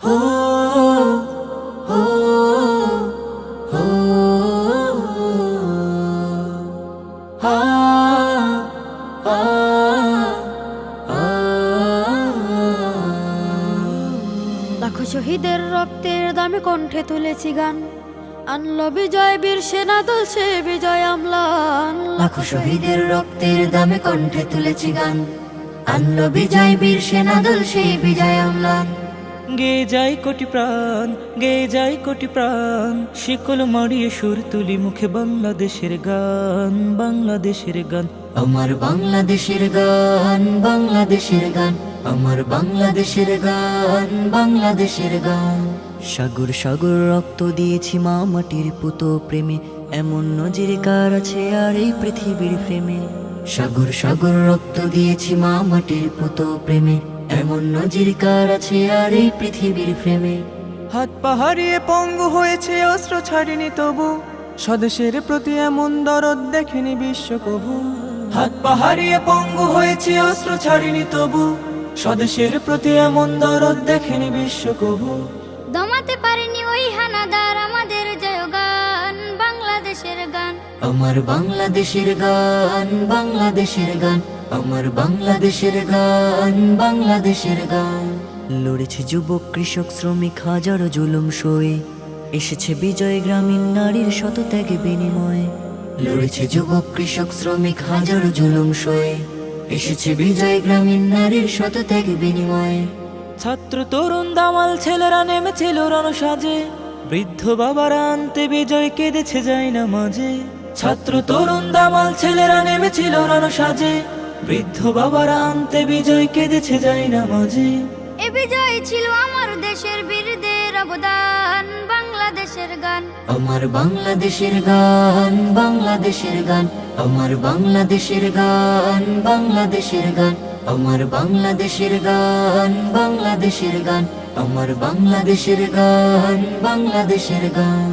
হো হো হো হা আ আ লাখো শহীদের রক্তের দামে কণ্ঠে তুলেছি গান, আনলো বিজয় বীর সেনা দল সে বিজয় অম্লান। লাখো শহীদের রক্তের দামে কণ্ঠে তুলেছি গান, আনলো বিজয় বীর সেনা দল সেই বিজয় অম্লান। গেয়ে যায় কোটি প্রাণ, গেয়ে যায় কোটি প্রাণ, শিকল মারিয়ে সুর তুলি মুখে বাংলাদেশের গান, বাংলাদেশের গান। আমার বাংলাদেশের গান, বাংলাদেশের গান, আমার বাংলাদেশের গান, বাংলাদেশের গান। সাগর সাগর রক্ত দিয়েছি মা মাটির পুতো প্রেমে, এমন নজির কার আছে আর এই পৃথিবীর প্রেমে। সাগর সাগর রক্ত দিয়েছি মা মাটির পুতো প্রেমে, এমন নজির কার আছে আর এই পৃথিবীর প্রেমে। হাত পাহাড়িয়ে পঙ্গু হয়েছে অস্ত্র ছাড়িনি তবু, স্বদেশের প্রতি এমন দরদ দেখেনি বিশ্ব কভু। হাত পাহাড়িয়ে পঙ্গু হয়েছে অস্ত্র ছাড়িনি তবু, স্বদেশের প্রতি এমন দরদ দেখেনি বিশ্ব কভু। দমাতে পারেনি ওই হানাদার আমাদের জয়গান, বাংলাদেশের গান। আমার বাংলাদেশের গান, বাংলাদেশের গান, আমার বাংলাদেশের গান, বাংলাদেশের গান। লড়েছে যুবক কৃষক শ্রমিক হাজারো জুলুম সয়ে, এসেছে বিজয় গ্রামীণ নারীর শত ত্যাগে বিনিময়ে। লড়েছে যুবক কৃষক শ্রমিক হাজারো জুলুম সয়ে, এসেছে বিজয় গ্রামীণ নারীর শত ত্যাগে বিনিময়ে। ছাত্র তরুণ দামাল ছেলেরা নেমেছিল রণসাজে, বৃদ্ধ বাবারা আনতে বিজয় কেঁদেছে যায় না মাঝে। ছাত্র তরুণ দামাল ছেলেরা নেমেছিল রণসাজে, বৃদ্ধ বাবারা আনতে বিজয় কেঁদেছে যায় না মাঝে। এ বিজয় ছিল আমার দেশের বীরদের অবদান, বাংলাদেশের গান। আমার বাংলাদেশের গান, বাংলাদেশের গান, আমার বাংলাদেশের গান, বাংলাদেশের গান, আমার বাংলাদেশের গান, বাংলাদেশের গান, আমার বাংলাদেশের গান, বাংলাদেশের গান।